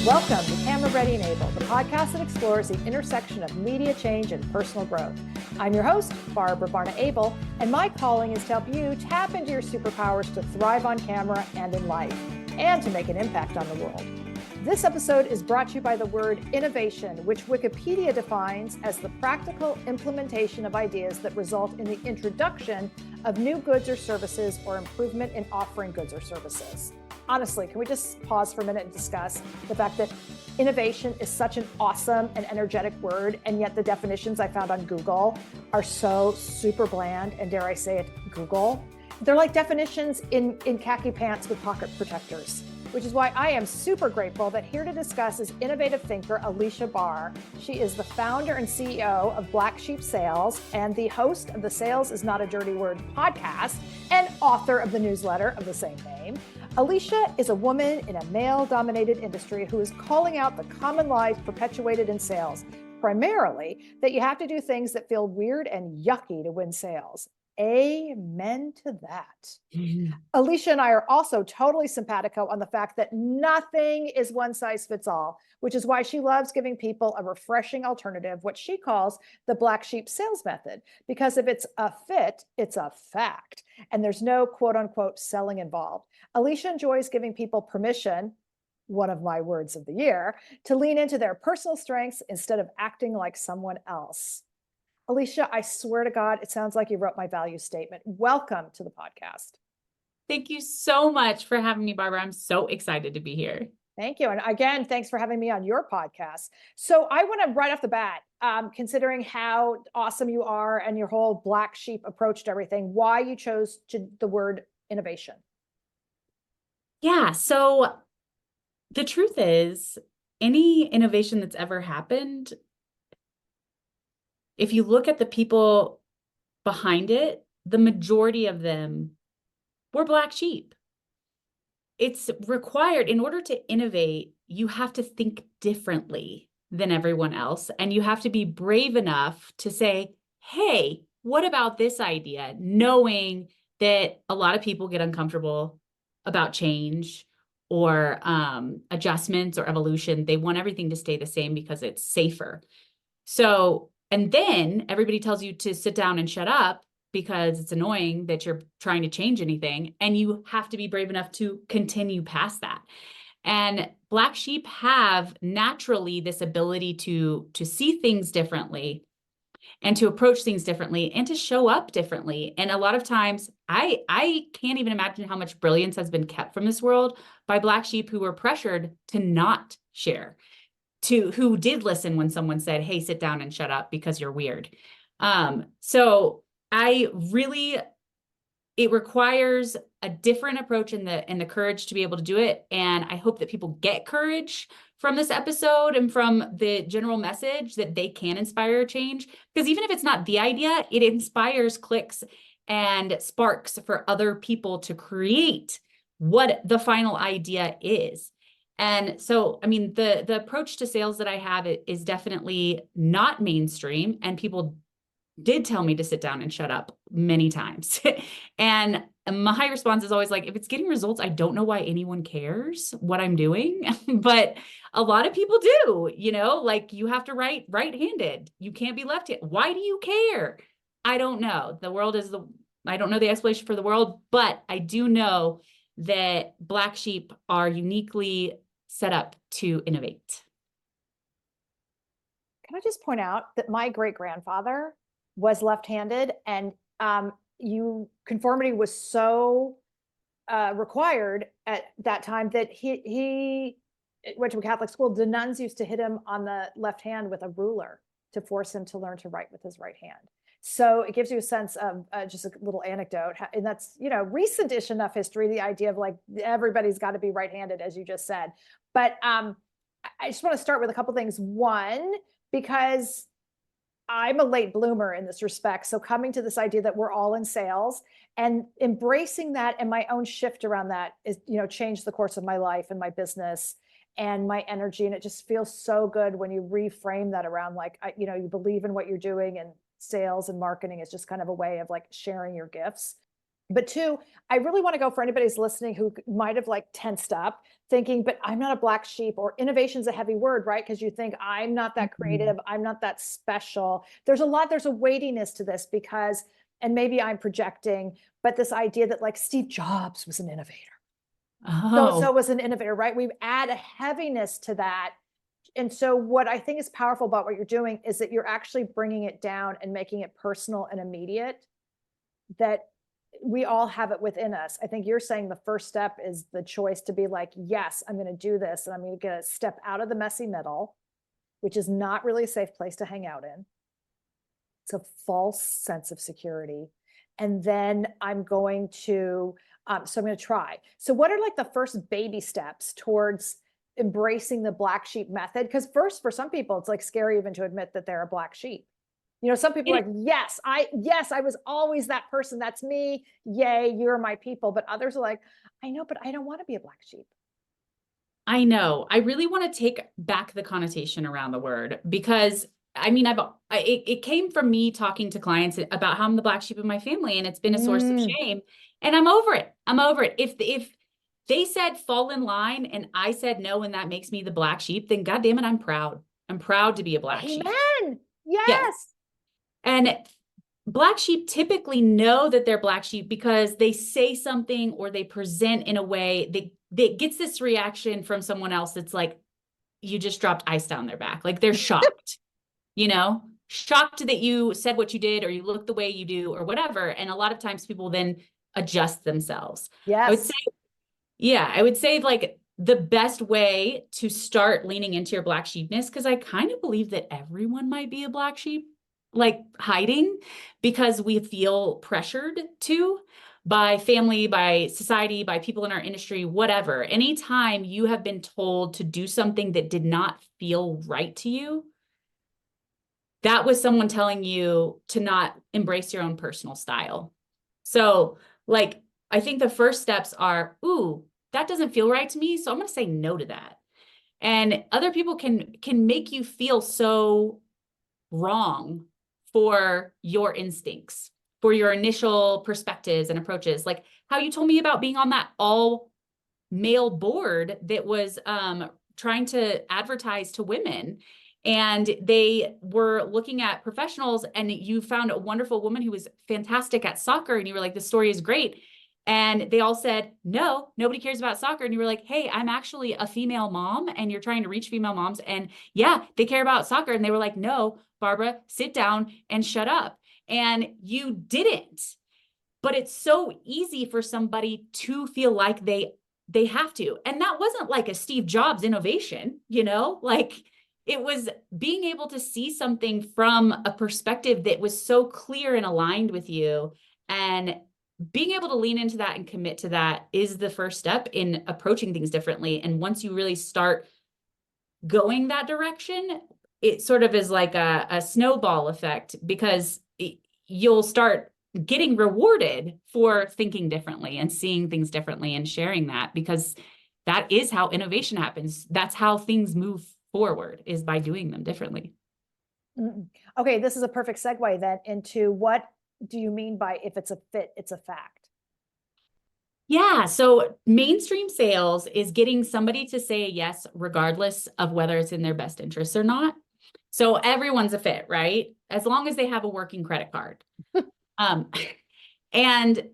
Welcome to Camera Ready and Able, the podcast that explores the intersection of media change and personal growth. I'm your host, Barbara Barna-Abel, and my calling is to help you tap into your superpowers to thrive on camera and in life, and to make an impact on the world. This episode is brought to you by the word innovation, which Wikipedia defines as the practical implementation of ideas that result in the introduction of new goods or services or improvement in offering goods or services. Honestly, can we just pause for a minute and discuss the fact that innovation is such an awesome and energetic word, and yet the definitions I found on Google are so super bland, and dare I say it, Google. They're like definitions in khaki pants with pocket protectors, which is why I am super grateful that here to discuss is innovative thinker Aleasha Bahr. She is the founder and CEO of Black Sheep Sales and the host of the Sales is Not a Dirty Word podcast and author of the newsletter of the same name. Aleasha is a woman in a male-dominated industry who is calling out the common lies perpetuated in sales, primarily that you have to do things that feel weird and yucky to win sales. Amen to that. Aleasha and I are also totally simpatico on the fact that nothing is one size fits all, which is why she loves giving people a refreshing alternative, what she calls the Black Sheep sales method. Because if it's a fit, it's a fact. And there's no quote unquote selling involved. Aleasha enjoys giving people permission, one of my words of the year, to lean into their personal strengths instead of acting like someone else. Aleasha, I swear to God, it sounds like you wrote my value statement. Welcome to the podcast. Thank you so much for having me, Barbara. I'm so excited to be here. Thank you. And again, thanks for having me on your podcast. So I want to right off the bat, considering how awesome you are and your whole Black Sheep approach to everything, why you chose the word innovation. Yeah. So the truth is, any innovation that's ever happened, if you look at the people behind it, the majority of them were Black sheep. It's required in order to innovate, you have to think differently than everyone else. And you have to be brave enough to say, hey, what about this idea? Knowing that a lot of people get uncomfortable about change or adjustments or evolution. They want everything to stay the same because it's safer. So, and then everybody tells you to sit down and shut up because it's annoying that you're trying to change anything. And you have to be brave enough to continue past that. And Black sheep have naturally this ability to see things differently and to approach things differently and to show up differently. And a lot of times I can't even imagine how much brilliance has been kept from this world by Black sheep who were pressured to not share, to who did listen when someone said, hey, sit down and shut up because you're weird. So it requires a different approach and the courage to be able to do it. And I hope that people get courage from this episode and from the general message that they can inspire change. Because even if it's not the idea, it inspires clicks and sparks for other people to create what the final idea is. And so, I mean, the approach to sales that I have is definitely not mainstream, and people did tell me to sit down and shut up many times. And my response is always like, if it's getting results, I don't know why anyone cares what I'm doing, but a lot of people do, like you have to write right-handed. You can't be left-handed. Why do you care? I don't know. I don't know the explanation for the world, but I do know that Black sheep are uniquely set up to innovate. Can I just point out that my great-grandfather was left-handed, and conformity was so required at that time that he went to a Catholic school. The nuns used to hit him on the left hand with a ruler to force him to learn to write with his right hand. So it gives you a sense of just a little anecdote, and that's recent-ish enough history. The idea of like everybody's got to be right-handed, as you just said. But I just want to start with a couple things. One, because I'm a late bloomer in this respect. So coming to this idea that we're all in sales and embracing that, and my own shift around that is, changed the course of my life and my business and my energy. And it just feels so good when you reframe that around like, you believe in what you're doing, and sales and marketing is just kind of a way of like sharing your gifts. But two, I really want to go for anybody who's listening who might have like tensed up thinking, but I'm not a black sheep, or innovation's a heavy word, right? Because you think I'm not that creative, I'm not that special. There's a weightiness to this because, and maybe I'm projecting, but this idea that like Steve Jobs was an innovator. So Oh, was an innovator, right? We add a heaviness to that. And so what I think is powerful about what you're doing is that you're actually bringing it down and making it personal and immediate, that we all have it within us. I think you're saying the first step is the choice to be like, yes, I'm going to do this. And I'm going to step out of the messy middle, which is not really a safe place to hang out in. It's a false sense of security. And then I'm going to, so I'm going to try. So what are like the first baby steps towards embracing the black sheep method? Because first, for some people, it's like scary even to admit that they're a black sheep. You know, some people are like, yes, I was always that person. That's me. Yay, you're my people. But others are like, I know, but I don't want to be a black sheep. I know. I really want to take back the connotation around the word because I mean, it came from me talking to clients about how I'm the black sheep of my family, and it's been a source of shame. And I'm over it. I'm over it. If they said fall in line and I said no, and that makes me the black sheep, then God damn it, I'm proud. I'm proud to be a black sheep. Amen. Yes. Yes. And black sheep typically know that they're black sheep because they say something or they present in a way that gets this reaction from someone else that's like, you just dropped ice down their back. Like they're shocked, shocked that you said what you did or you look the way you do or whatever. And a lot of times people then adjust themselves. Yes. I would say like the best way to start leaning into your black sheepness, because I kind of believe that everyone might be a black sheep, like hiding because we feel pressured to by family, by society, by people in our industry, whatever. Anytime you have been told to do something that did not feel right to you, that was someone telling you to not embrace your own personal style. So, like, I think the first steps are, ooh, that doesn't feel right to me, so I'm going to say no to that. And other people can make you feel so wrong for your instincts, for your initial perspectives and approaches. Like how you told me about being on that all male board that was trying to advertise to women. And they were looking at professionals, and you found a wonderful woman who was fantastic at soccer. And you were like, the story is great. And they all said, no, nobody cares about soccer. And you were like, hey, I'm actually a female mom, and you're trying to reach female moms. And yeah, they care about soccer. And they were like, no, Barbara, sit down and shut up. And you didn't. But it's so easy for somebody to feel like they have to. And that wasn't like a Steve Jobs innovation, like it was being able to see something from a perspective that was so clear and aligned with you, and being able to lean into that and commit to that is the first step in approaching things differently. And once you really start going that direction, it sort of is like a snowball effect, because you'll start getting rewarded for thinking differently and seeing things differently and sharing that, because that is how innovation happens. That's how things move forward, is by doing them differently. Okay, this is a perfect segue then into what do you mean by if it's a fit, it's a fact? Yeah. So mainstream sales is getting somebody to say yes, regardless of whether it's in their best interests or not. So everyone's a fit, right? As long as they have a working credit card. And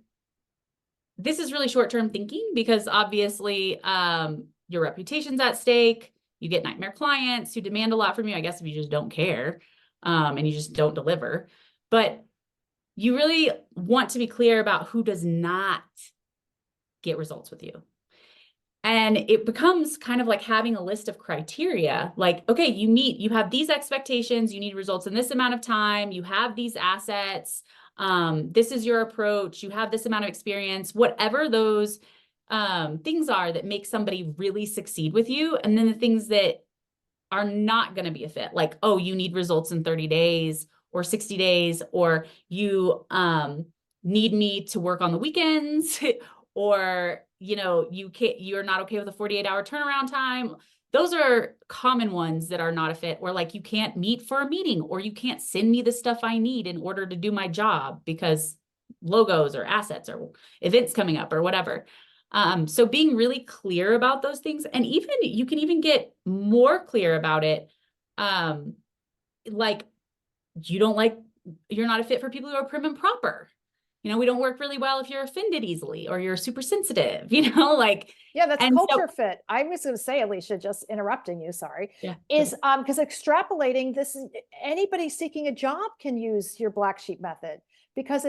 this is really short-term thinking, because obviously your reputation's at stake. You get nightmare clients who demand a lot from you, I guess, if you just don't care and you just don't deliver. But you really want to be clear about who does not get results with you. And it becomes kind of like having a list of criteria, like, okay, you have these expectations, you need results in this amount of time, you have these assets, this is your approach, you have this amount of experience, whatever those things are that make somebody really succeed with you. And then the things that are not going to be a fit, like, oh, you need results in 30 days or 60 days, or you need me to work on the weekends, or you're not okay with a 48-hour turnaround time. Those are common ones that are not a fit, or like you can't meet for a meeting, or you can't send me the stuff I need in order to do my job because logos or assets or events coming up or whatever. So being really clear about those things, and even you can even get more clear about it. Like you're not a fit for people who are prim and proper. We don't work really well if you're offended easily or you're super sensitive, like. Yeah, that's And culture fit. I was going to say, Aleasha, just interrupting you, sorry, yeah, is because extrapolating this, anybody seeking a job can use your black sheep method because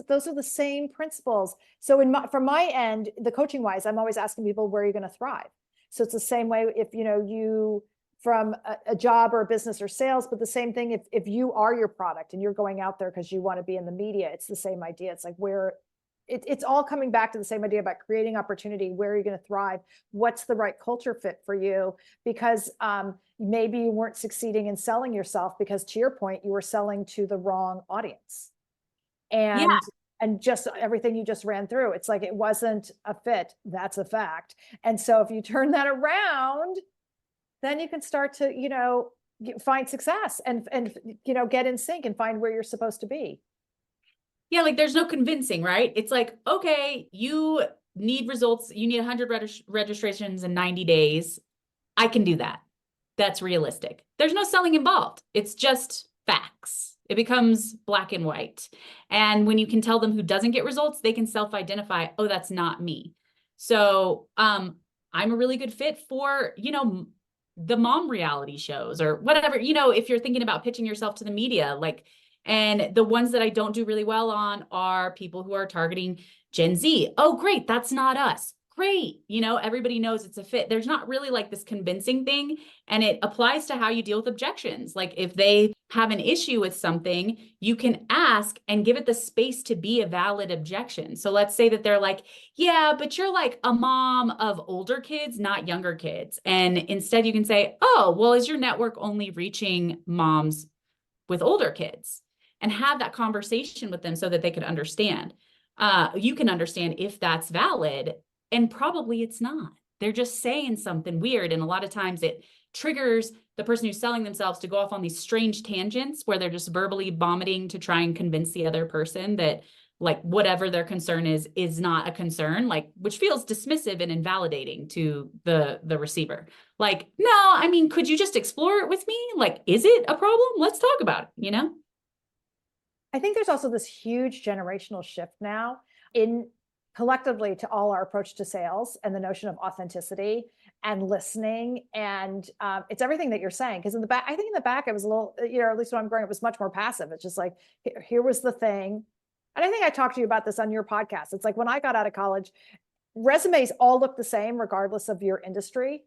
those are the same principles. So from my end, the coaching wise, I'm always asking people, where are you going to thrive? So it's the same way if, you from a job or a business or sales, but the same thing if you are your product and you're going out there because you want to be in the media, it's the same idea. It's like it's all coming back to the same idea about creating opportunity. Where are you going to thrive? What's the right culture fit for you? Because maybe you weren't succeeding in selling yourself because, to your point, you were selling to the wrong audience. And just everything you just ran through, it's like it wasn't a fit. That's a fact. And so if you turn that around, then you can start to, find success and get in sync and find where you're supposed to be. Yeah, like there's no convincing, right? It's like, okay, you need results. You need 100 registrations in 90 days. I can do that. That's realistic. There's no selling involved. It's just facts. It becomes black and white. And when you can tell them who doesn't get results, they can self-identify, oh, that's not me. So I'm a really good fit for, the mom reality shows or whatever, if you're thinking about pitching yourself to the media, and the ones that I don't do really well on are people who are targeting Gen Z. Oh, great. That's not us. Great. Everybody knows it's a fit. There's not really like this convincing thing. And it applies to how you deal with objections. Like if they have an issue with something, you can ask and give it the space to be a valid objection. So let's say that they're like, yeah, but you're like a mom of older kids, not younger kids. And instead you can say, oh, well, is your network only reaching moms with older kids? And have that conversation with them so that they could understand. You can understand if that's valid, and probably it's not. They're just saying something weird. And a lot of times it triggers the person who's selling themselves to go off on these strange tangents where they're just verbally vomiting to try and convince the other person that like whatever their concern is not a concern, like, which feels dismissive and invalidating to the receiver. Like, no, I mean, could you just explore it with me? Like, is it a problem? Let's talk about it, I think there's also this huge generational shift now in collectively to all our approach to sales and the notion of authenticity and listening. And it's everything that you're saying. Because I think in the back, it was a little, at least when I'm growing, it was much more passive. It's just like, here was the thing. And I think I talked to you about this on your podcast. It's like when I got out of college, resumes all look the same, regardless of your industry.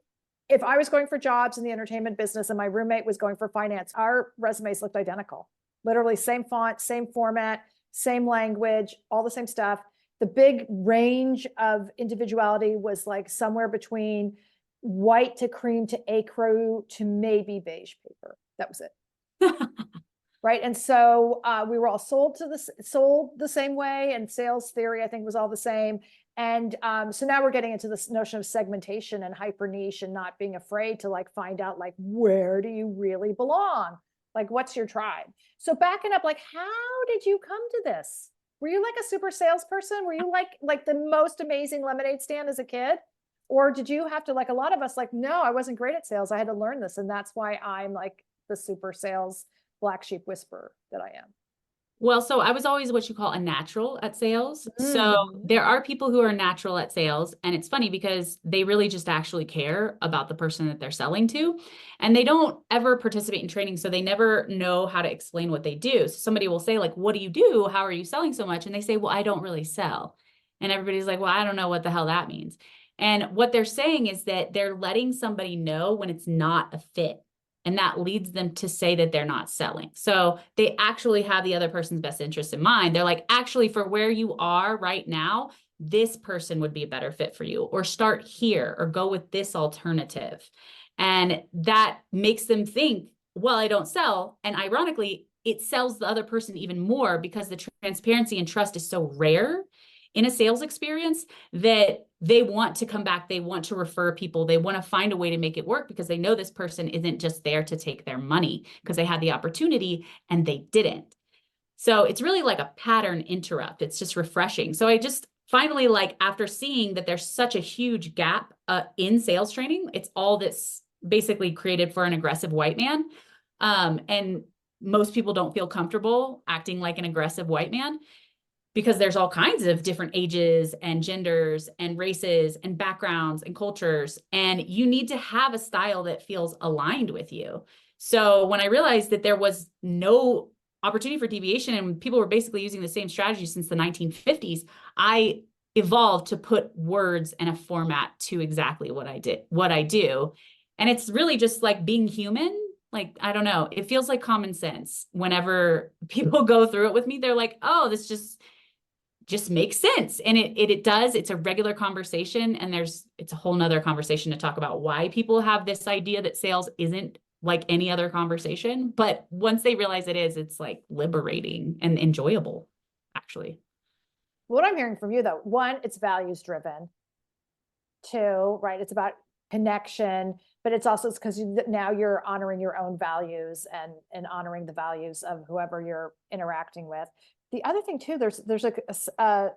If I was going for jobs in the entertainment business and my roommate was going for finance, our resumes looked identical. Literally same font, same format, same language, all the same stuff. The big range of individuality was like somewhere between white to cream to ecru to maybe beige paper. That was it. Right. And so we were all sold the same way, and sales theory, I think, was all the same. And so now we're getting into this notion of segmentation and hyper niche and not being afraid to like find out like, where do you really belong? Like, what's your tribe? So backing up, like, how did you come to this? Were you like a super salesperson? Were you like the most amazing lemonade stand as a kid? Or did you have to, like a lot of us, like, no, I wasn't great at sales. I had to learn this. And that's why I'm like the super sales black sheep whisperer that I am. Well, so I was always what you call a natural at sales. So there are people who are natural at sales. And it's funny because they really just actually care about the person that they're selling to. And they don't ever participate in training. So they never know how to explain what they do. So somebody will say, like, what do you do? How are you selling so much? And they say, well, I don't really sell. And everybody's like, well, I don't know what the hell that means. And what they're saying is that they're letting somebody know when it's not a fit. And that leads them to say that they're not selling. So they actually have the other person's best interest in mind. They're like, actually, for where you are right now, this person would be a better fit for you, or start here, or go with this alternative. And that makes them think, well, I don't sell. And ironically, it sells the other person even more because the transparency and trust is so rare in a sales experience that they want to come back. They want to refer people. They want to find a way to make it work because they know this person isn't just there to take their money because they had the opportunity and they didn't. So it's really like a pattern interrupt. It's just refreshing. So I just finally, like, after seeing that there's such a huge gap in sales training, it's all that's basically created for an aggressive white man. And most people don't feel comfortable acting like an aggressive white man because there's all kinds of different ages and genders and races and backgrounds and cultures. And you need to have a style that feels aligned with you. So when I realized that there was no opportunity for deviation and people were basically using the same strategy since the 1950s, I evolved to put words and a format to exactly what I do. And it's really just like being human. Like, I don't know, it feels like common sense. Whenever people go through it with me, they're like, oh, this just makes sense. And it does. It's a regular conversation. And it's a whole nother conversation to talk about why people have this idea that sales isn't like any other conversation. But once they realize it is, it's like liberating and enjoyable, actually. What I'm hearing from you though, one, it's values driven. Two, right? It's about connection, but it's also because now you're honoring your own values and honoring the values of whoever you're interacting with. The other thing too, there's a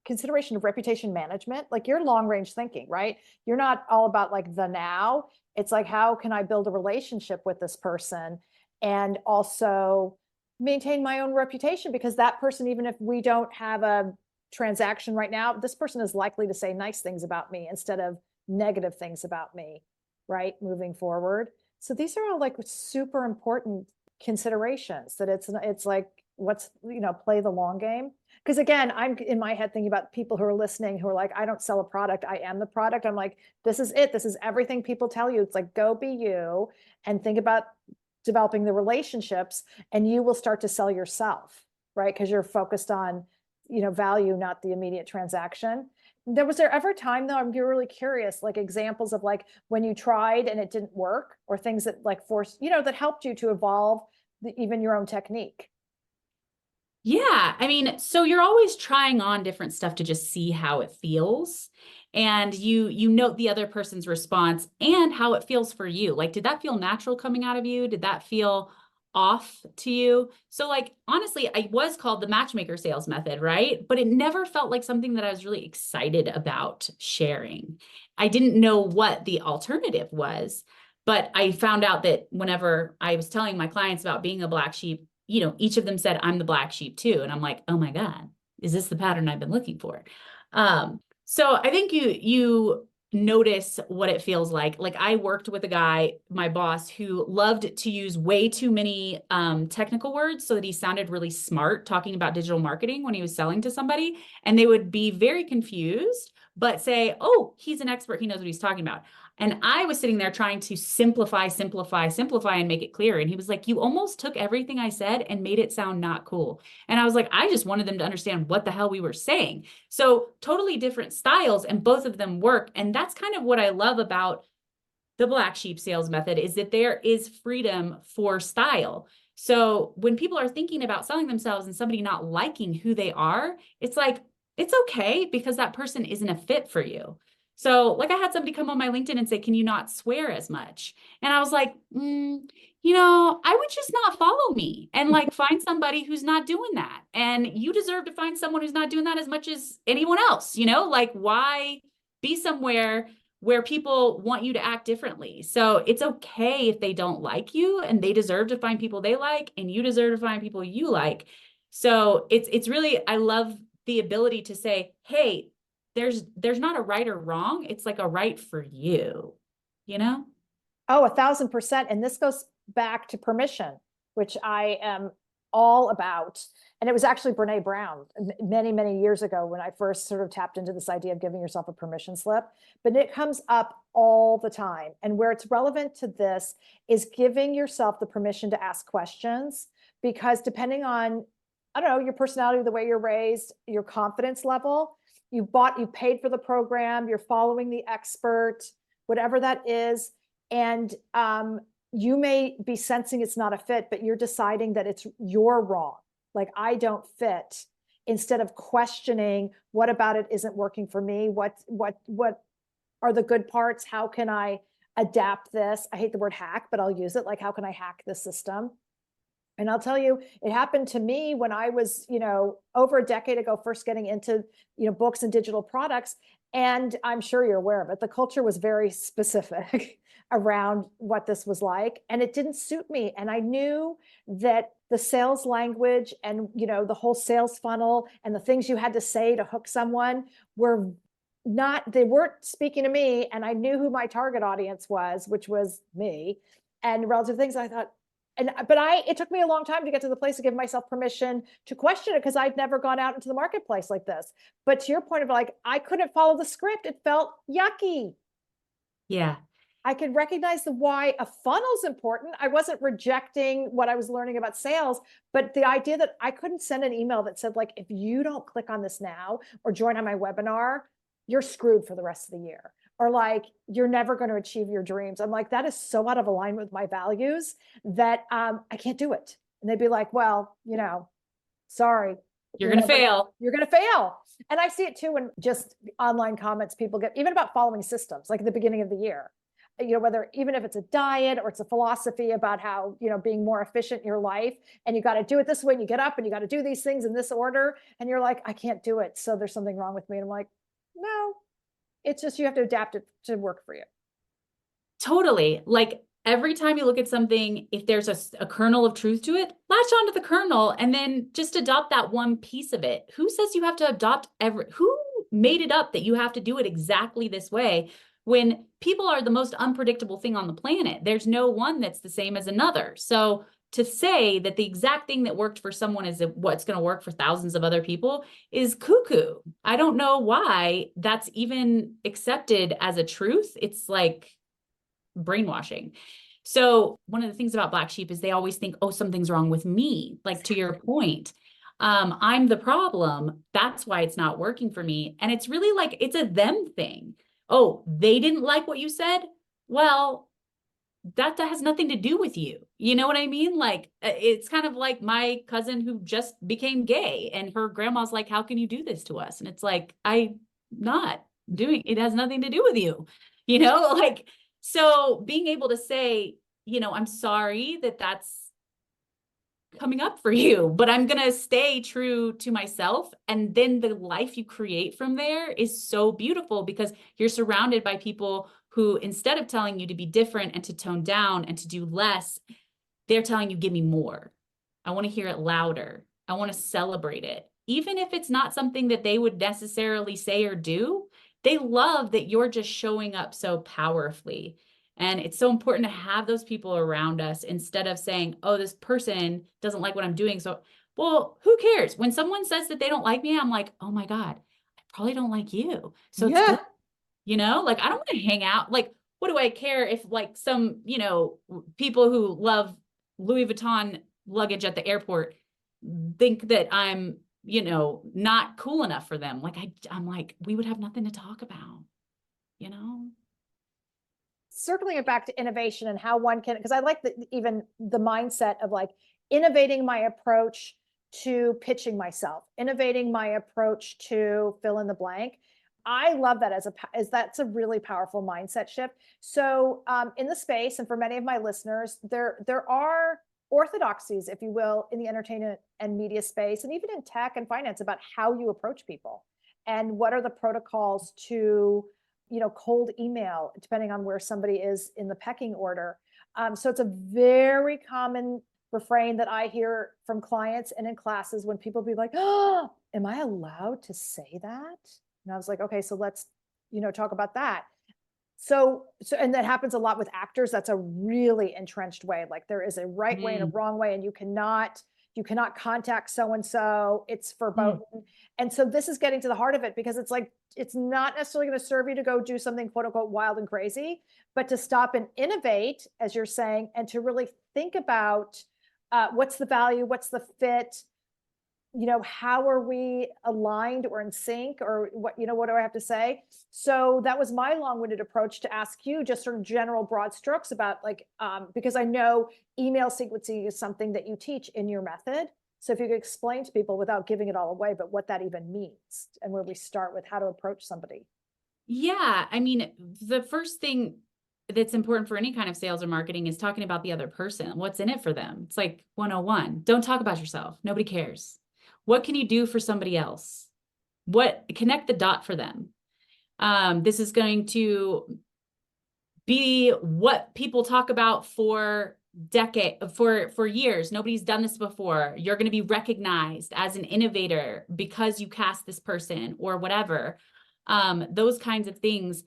consideration of reputation management. Like you're long range thinking, right? You're not all about like the now. It's like, how can I build a relationship with this person and also maintain my own reputation? Because that person, even if we don't have a transaction right now, this person is likely to say nice things about me instead of negative things about me, right? Moving forward. So these are all like super important considerations that it's like, what's, play the long game. Because again, I'm in my head thinking about people who are listening who are like, I don't sell a product, I am the product. I'm like, this is it. This is everything people tell you. It's like, go be you and think about developing the relationships and you will start to sell yourself, right? Because you're focused on, value, not the immediate transaction. Was there ever a time though, I'm really curious, like examples of like when you tried and it didn't work or things that like forced, that helped you to evolve even your own technique? Yeah, I mean, so you're always trying on different stuff to just see how it feels. And you note the other person's response and how it feels for you. Like, did that feel natural coming out of you? Did that feel off to you? So like, honestly, I was called the matchmaker sales method, right? But it never felt like something that I was really excited about sharing. I didn't know what the alternative was, but I found out that whenever I was telling my clients about being a black sheep, each of them said, I'm the black sheep too. And I'm like, oh my God, is this the pattern I've been looking for? So I think you notice what it feels like. Like I worked with a guy, my boss, who loved to use way too many technical words so that he sounded really smart talking about digital marketing when he was selling to somebody. And they would be very confused, but say, oh, he's an expert. He knows what he's talking about. And I was sitting there trying to simplify and make it clear. And he was like, you almost took everything I said and made it sound not cool. And I was like, I just wanted them to understand what the hell we were saying. So totally different styles and both of them work. And that's kind of what I love about the black sheep sales method is that there is freedom for style. So when people are thinking about selling themselves and somebody not liking who they are, it's like, it's okay because that person isn't a fit for you. So like I had somebody come on my LinkedIn and say, can you not swear as much? And I was like, I would just not follow me and like find somebody who's not doing that. And you deserve to find someone who's not doing that as much as anyone else, like why be somewhere where people want you to act differently. So it's okay if they don't like you and they deserve to find people they like and you deserve to find people you like. So it's really, I love the ability to say, hey, there's not a right or wrong. It's like a right for you, you know? Oh, 1,000%. And this goes back to permission, which I am all about. And it was actually Brene Brown many, many years ago when I first sort of tapped into this idea of giving yourself a permission slip. But it comes up all the time. And where it's relevant to this is giving yourself the permission to ask questions, because depending on, I don't know, your personality, the way you're raised, your confidence level, you paid for the program, you're following the expert, whatever that is. And you may be sensing it's not a fit, but you're deciding that you're wrong. Like, I don't fit, instead of questioning what about it isn't working for me. What are the good parts? How can I adapt this? I hate the word hack, but I'll use it. Like, how can I hack this system? And I'll tell you, it happened to me when I was, over a decade ago, first getting into, books and digital products. And I'm sure you're aware of it. The culture was very specific around what this was like, and it didn't suit me. And I knew that the sales language and, the whole sales funnel and the things you had to say to hook someone were they weren't speaking to me. And I knew who my target audience was, which was me, and relative things. I thought, it took me a long time to get to the place to give myself permission to question it, because I'd never gone out into the marketplace like this. But to your point of like, I couldn't follow the script. It felt yucky. Yeah. I could recognize the why a funnel's important. I wasn't rejecting what I was learning about sales, but the idea that I couldn't send an email that said like, if you don't click on this now or join on my webinar, you're screwed for the rest of the year. Or like, you're never going to achieve your dreams. I'm like, that is so out of alignment with my values that I can't do it. And they'd be like, well, sorry. You're going to fail. You're going to fail. And I see it too in just online comments people get, even about following systems, like at the beginning of the year. Even if it's a diet or it's a philosophy about how, being more efficient in your life, and you got to do it this way, and you get up and you got to do these things in this order. And you're like, I can't do it. So there's something wrong with me. And I'm like, no, it's just, you have to adapt it to work for you. Totally. Like every time you look at something, if there's a kernel of truth to it, latch onto the kernel and then just adopt that one piece of it. Who says you have to adopt who made it up that you have to do it exactly this way? When people are the most unpredictable thing on the planet, there's no one that's the same as another. So to say that the exact thing that worked for someone is what's going to work for thousands of other people is cuckoo. I don't know why that's even accepted as a truth. It's like brainwashing. So one of the things about Black Sheep is they always think, oh, something's wrong with me. Like to your point, I'm the problem. That's why it's not working for me. And it's really like, it's a them thing. Oh, they didn't like what you said? Well, that has nothing to do with you. You know what I mean? Like, it's kind of like my cousin who just became gay and her grandma's like, how can you do this to us? And it's like, I'm not doing, it has nothing to do with you, like, so being able to say, I'm sorry that that's coming up for you, but I'm going to stay true to myself. And then the life you create from there is so beautiful because you're surrounded by people who, instead of telling you to be different and to tone down and to do less, they're telling you, give me more. I want to hear it louder. I want to celebrate it. Even if it's not something that they would necessarily say or do, they love that you're just showing up so powerfully. And it's so important to have those people around us instead of saying, oh, this person doesn't like what I'm doing. So, well, who cares? When someone says that they don't like me, I'm like, oh my God, I probably don't like you. So it's good. Like, I don't want to hang out. Like, what do I care if like some, people who love Louis Vuitton luggage at the airport think that I'm, not cool enough for them. Like, I'm like, we would have nothing to talk about, Circling it back to innovation and how one can, because I like even the mindset of like innovating my approach to pitching myself, innovating my approach to fill in the blank. I love that as that's a really powerful mindset shift. So in the space, and for many of my listeners, there are orthodoxies, if you will, in the entertainment and media space, and even in tech and finance, about how you approach people and what are the protocols to cold email, depending on where somebody is in the pecking order. So it's a very common refrain that I hear from clients and in classes when people be like, oh, am I allowed to say that? And I was like, okay, so let's, talk about that. So, and that happens a lot with actors. That's a really entrenched way. Like there is a right way and a wrong way, and you cannot contact so-and-so. It's verboten. And so this is getting to the heart of it, because it's like, it's not necessarily going to serve you to go do something quote unquote wild and crazy, but to stop and innovate, as you're saying, and to really think about what's the value, what's the fit, how are we aligned or in sync, or what do I have to say? So that was my long-winded approach to ask you just sort of general broad strokes about like, because I know email sequencing is something that you teach in your method. So if you could explain to people without giving it all away, but what that even means and where we start with how to approach somebody. Yeah. I mean, the first thing that's important for any kind of sales or marketing is talking about the other person. What's in it for them? It's like 101. Don't talk about yourself. Nobody cares. What can you do for somebody else? What connect the dot for them? This is going to be what people talk about for years. Nobody's done this before. You're going to be recognized as an innovator because you cast this person or whatever. Those kinds of things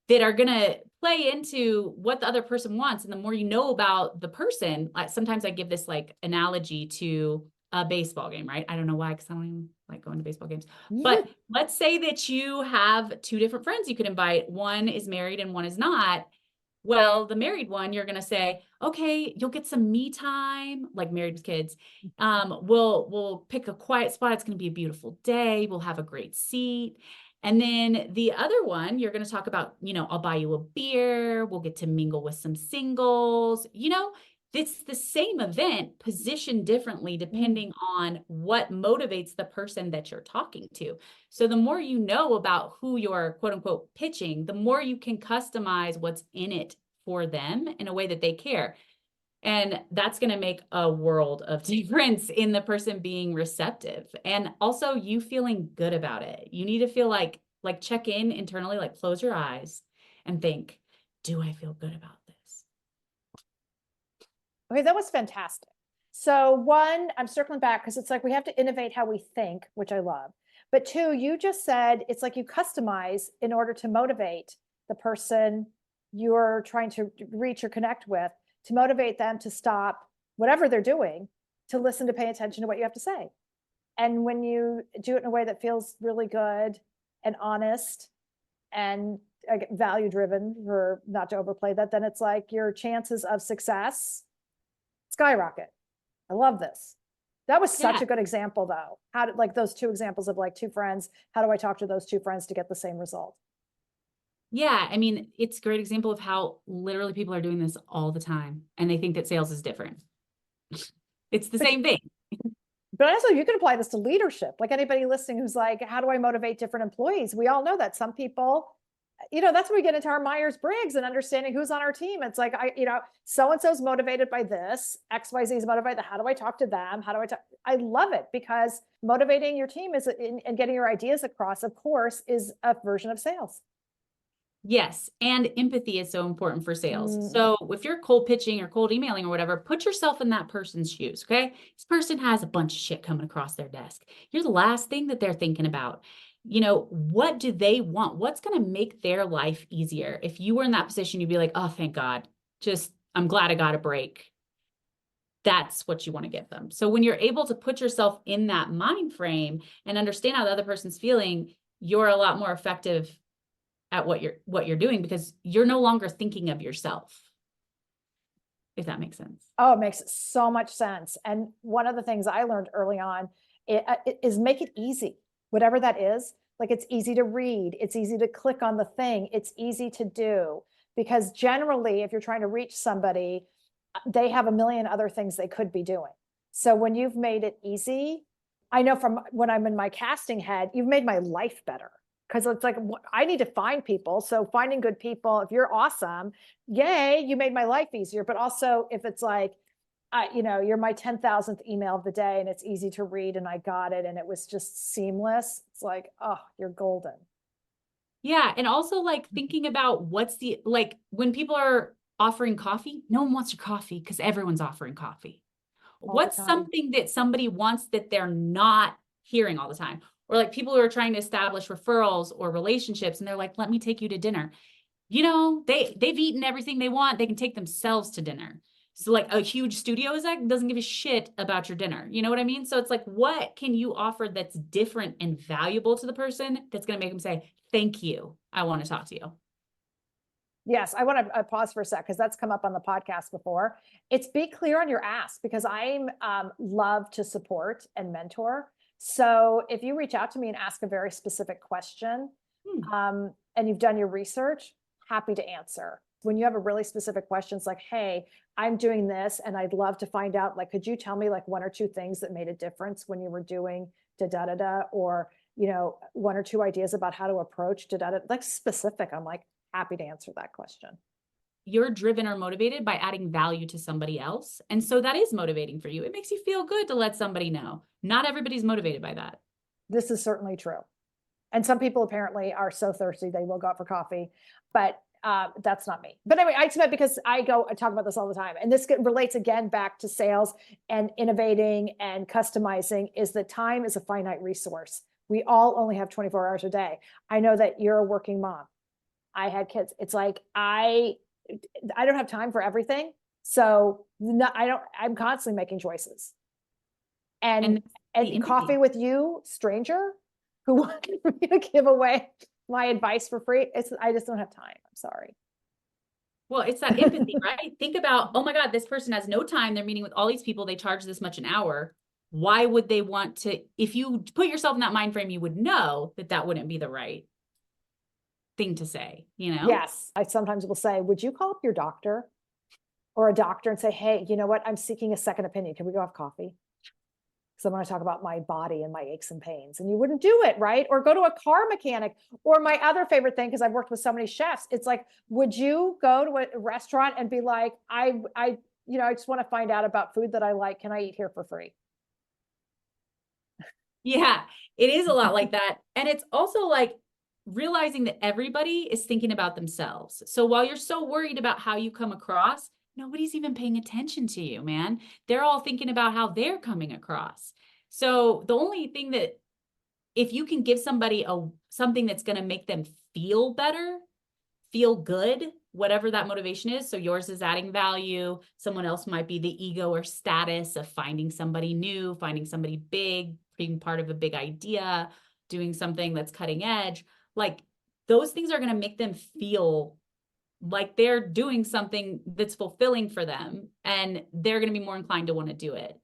that are going to play into what the other person wants. And the more you know about the person, sometimes I give this like analogy to a baseball game, right? I don't know why, because I don't even like going to baseball games. But let's say that you have two different friends you could invite. One is married and one is not. Well, the married one, you're going to say, okay, you'll get some me time, like married with kids. We'll pick a quiet spot. It's going to be a beautiful day. We'll have a great seat. And then the other one, you're going to talk about, I'll buy you a beer. We'll get to mingle with some singles. It's the same event positioned differently depending on what motivates the person that you're talking to. So the more you know about who you're quote unquote pitching, the more you can customize what's in it for them in a way that they care. And that's going to make a world of difference in the person being receptive. And also you feeling good about it. You need to feel like check in internally, like close your eyes and think, do I feel good about this? Okay, that was fantastic. So one, I'm circling back because it's like we have to innovate how we think, which I love. But two, you just said it's like you customize in order to motivate the person you're trying to reach or connect with, to motivate them to stop whatever they're doing, to listen, to pay attention to what you have to say. And when you do it in a way that feels really good and honest and value driven, for not to overplay that, then it's like your chances of success skyrocket. I love this. That was such a good example though. How did, like those two examples of like two friends, how do I talk to those two friends to get the same result? Yeah, I mean, it's a great example of how literally people are doing this all the time and they think that sales is different. It's the same thing. But also you can apply this to leadership. Like anybody listening who's like, how do I motivate different employees? We all know that some people, that's when we get into our Myers-Briggs and understanding who's on our team. It's like, so-and-so's motivated by this, XYZ is motivated by that. How do I talk to them? How do I talk? I love it because motivating your team and getting your ideas across, of course, is a version of sales. Yes. And empathy is so important for sales. So if you're cold pitching or cold emailing or whatever, put yourself in that person's shoes. Okay. This person has a bunch of shit coming across their desk. You're the last thing that they're thinking about. What do they want? What's going to make their life easier? If you were in that position, you'd be like, oh, thank God. I'm glad I got a break. That's what you want to give them. So when you're able to put yourself in that mind frame and understand how the other person's feeling, you're a lot more effective at what you're doing because you're no longer thinking of yourself. If that makes sense. Oh, it makes so much sense. And one of the things I learned early on is make it easy. Whatever that is, like it's easy to read, it's easy to click on the thing, it's easy to do. Because generally, if you're trying to reach somebody, they have a million other things they could be doing. So when you've made it easy, I know from when I'm in my casting head, you've made my life better. Because it's like, I need to find people. So finding good people, if you're awesome, yay, you made my life easier. But also if it's like, you're my 10,000th email of the day and it's easy to read and I got it and it was just seamless. It's like, oh, you're golden. Yeah. And also like thinking about when people are offering coffee, no one wants your coffee because everyone's offering coffee. What's something that somebody wants that they're not hearing all the time? Or like people who are trying to establish referrals or relationships and they're like, let me take you to dinner. They've eaten everything they want. They can take themselves to dinner. So like a huge studio exec doesn't give a shit about your dinner. You know what I mean? So it's like, what can you offer that's different and valuable to the person that's going to make them say, thank you. I want to talk to you. Yes, I want to pause for a sec because that's come up on the podcast before. It's be clear on your ask because I'm love to support and mentor. So if you reach out to me and ask a very specific question and you've done your research, happy to answer. When you have a really specific question, it's like, hey, I'm doing this and I'd love to find out, like, could you tell me like one or two things that made a difference when you were doing da-da-da-da, or, one or two ideas about how to approach da-da-da, like specific. I'm like, happy to answer that question. you're driven or motivated by adding value to somebody else. And so that is motivating for you. It makes you feel good to let somebody know. Not everybody's motivated by that. This is certainly true. And some people apparently are so thirsty, they will go out for coffee, but that's not me. But anyway, I expect, because I talk about this all the time, and this relates again back to sales and innovating and customizing, is that time is a finite resource. We all only have 24 hours a day. I know that you're a working mom. I had kids. It's like, I don't have time for everything. So I'm constantly making choices. And coffee with you, stranger, who wanted me to give away my advice for free. I just don't have time. I'm sorry. Well, it's that empathy, right? Think about, oh my God, this person has no time. They're meeting with all these people. They charge this much an hour. Why would they want to? If you put yourself in that mind frame, you would know that that wouldn't be the right thing to say, you know? Yes. I sometimes will say, would you call up your doctor or a doctor and say, hey, you know what? I'm seeking a second opinion. Can we go have coffee? Because I want to talk about my body and my aches and pains. And you wouldn't do it, right? Or go to a car mechanic. Or my other favorite thing, because I've worked with so many chefs, it's like, would you go to a restaurant and be like, I just want to find out about food that I like. Can I eat here for free? Yeah, it is a lot like that. And it's also like realizing that everybody is thinking about themselves. So while you're so worried about how you come across, nobody's even paying attention to you, man. They're all thinking about how they're coming across. So the only thing that, if you can give somebody something that's going to make them feel better, feel good, whatever that motivation is. So yours is adding value. Someone else might be the ego or status of finding somebody new, finding somebody big, being part of a big idea, doing something that's cutting edge. Like, those things are going to make them feel like they're doing something that's fulfilling for them, and they're going to be more inclined to want to do it.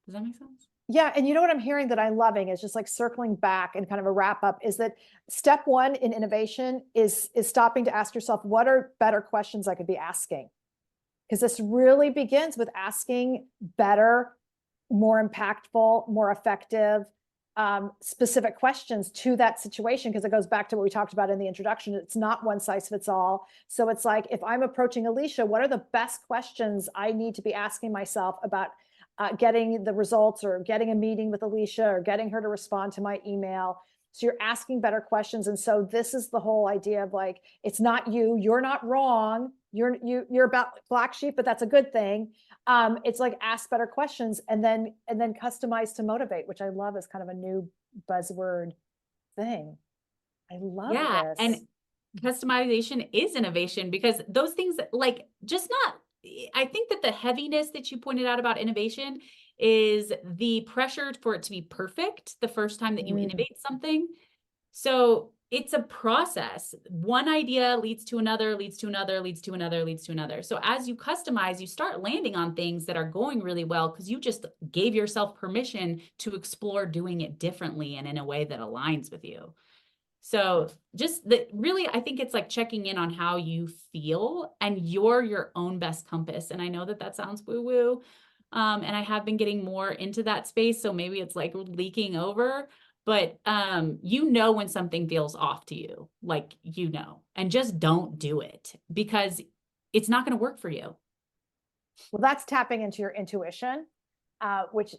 Does that make sense? Yeah. And you know what I'm hearing that I'm loving is just like circling back and kind of a wrap up, is that step one in innovation is stopping to ask yourself, what are better questions I could be asking? Because this really begins with asking better, more impactful, more effective, specific questions to that situation, because it goes back to what we talked about in the introduction. It's not one size fits all. So it's like, if I'm approaching Aleasha, what are the best questions I need to be asking myself about getting the results, or getting a meeting with Aleasha, or getting her to respond to my email? So you're asking better questions. And so this is the whole idea of like, it's not you're not wrong. You're about black sheep, but that's a good thing. It's like, ask better questions and then customize to motivate, which I love as kind of a new buzzword thing. I love this. And customization is innovation, because those things, like, just not, I think that the heaviness that you pointed out about innovation is the pressure for it to be perfect the first time that you innovate something. So it's a process. One idea leads to another, leads to another, leads to another, leads to another. So as you customize, you start landing on things that are going really well, because you just gave yourself permission to explore doing it differently and in a way that aligns with you. So just really, I think it's like checking in on how you feel, and you're your own best compass. And I know that sounds woo-woo. And I have been getting more into that space. So maybe it's like leaking over, but you know when something feels off to you, like, and just don't do it, because it's not going to work for you. Well, that's tapping into your intuition, which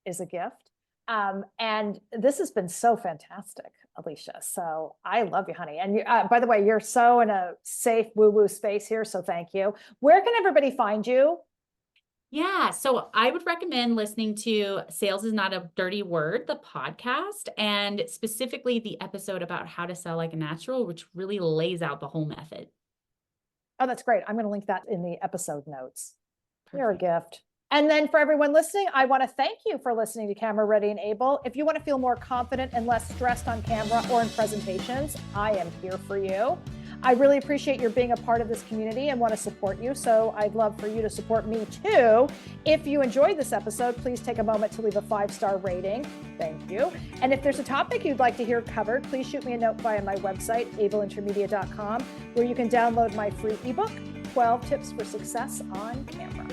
is a gift. And this has been so fantastic, Aleasha. So I love you, honey. And by the way, you're so in a safe woo-woo space here. So thank you. Where can everybody find you? Yeah, so I would recommend listening to Sales is Not a Dirty Word, the podcast, and specifically the episode about how to sell like a natural, which really lays out the whole method. Oh, that's great. I'm going to link that in the episode notes. Perfect. You're a gift. And then for everyone listening, I want to thank you for listening to Camera Ready and Able. If you want to feel more confident and less stressed on camera or in presentations, I am here for you. I really appreciate your being a part of this community and want to support you. So I'd love for you to support me too. If you enjoyed this episode, please take a moment to leave a 5-star rating. Thank you. And if there's a topic you'd like to hear covered, please shoot me a note via my website, ableintermedia.com, where you can download my free ebook, 12 Tips for Success on Camera.